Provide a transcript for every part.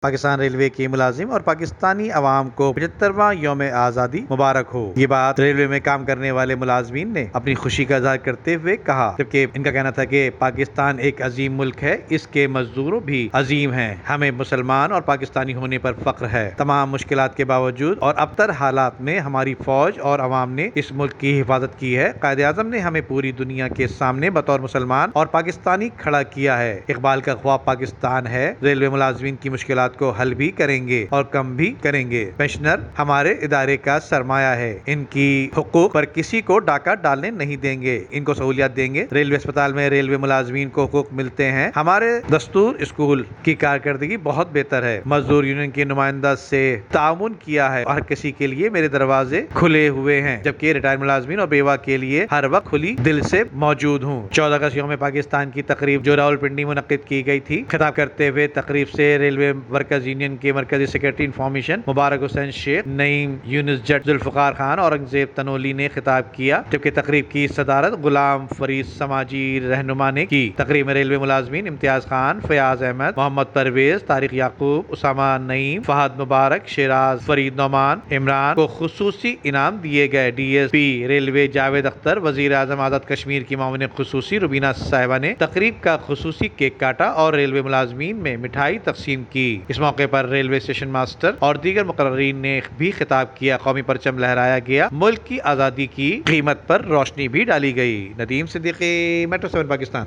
Pakistan railway کے ملازم اور پاکستانی عوام کو 75واں یوم آزادی مبارک ہو۔ یہ بات ریلوے میں کام کرنے والے ملازمین نے اپنی خوشی کا اظہار کرتے ہوئے کہا، جبکہ ان کا کہنا تھا کہ پاکستان ایک عظیم ملک ہے، اس کے مزدور بھی عظیم ہیں، ہمیں مسلمان اور پاکستانی ہونے پر فخر ہے۔ تمام مشکلات کے باوجود اور ابتر حالات میں ہماری فوج اور عوام نے اس ملک کی حفاظت کی ہے۔ قائد اعظم نے ہمیں پوری دنیا کے سامنے بطور مسلمان اور پاکستانی کھڑا کیا ہے۔ اقبال کا خواب پاکستان ہے۔ ریلوے ملازمین کی مشکلات کو حل بھی کریں گے اور کم بھی کریں گے۔ پنشنر ہمارے ادارے کا سرمایہ ہے، ان کی حقوق پر کسی کو ڈاکہ ڈالنے نہیں دیں گے، ان کو سہولیات دیں گے۔ ریلوے اسپتال میں ریلوے ملازمین کو حقوق ملتے ہیں۔ ہمارے دستور اسکول کی کارکردگی بہت بہتر ہے۔ مزدور یونین کے نمائندہ سے تعاون کیا ہے، ہر کسی کے لیے میرے دروازے کھلے ہوئے ہیں، جبکہ ریٹائر ملازمین اور بیوہ کے لیے ہر وقت کھلی دل سے موجود ہوں۔ 14 اگست یوم پاکستان کی تقریب جو راولپنڈی میں منعقد کی گئی تھی، خطاب کرتے ہوئے تقریب سے ریلوے ورکرز یونین کے مرکزی سیکرٹری انفارمیشن مبارک حسین شیخ، نعیم یونس جٹ، ذوالفقار خان اور اورنگزیب تنولی نے خطاب کیا، جبکہ تقریب کی صدارت غلام فرید سماجی رہنما نے کی۔ تقریب میں ریلوے ملازمین امتیاز خان، فیاض احمد، محمد پرویز، طارق یعقوب، اسامہ نعیم، فہد مبارک، شیراز، فرید نعمان، عمران کو خصوصی انعام دیے گئے۔ D S P railway Javed Akhtar, وزیر اعظم آزاد کشمیر کی معاون خصوصی روبینہ صاحبہ نے تقریب کا خصوصی کیک کاٹا اور ریلوے ملازمین میں مٹھائی تقسیم کی۔ اس موقع پر ریلوے اسٹیشن ماسٹر اور دیگر مقررین نے بھی خطاب کیا، قومی پرچم لہرایا گیا، ملک کی آزادی کی قیمت پر روشنی بھی ڈالی گئی۔ ندیم صدیقی، میٹرو 7 پاکستان۔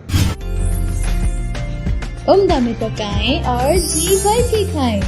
عمدہ میں پکائیں اور جی بھر کے کھائیں۔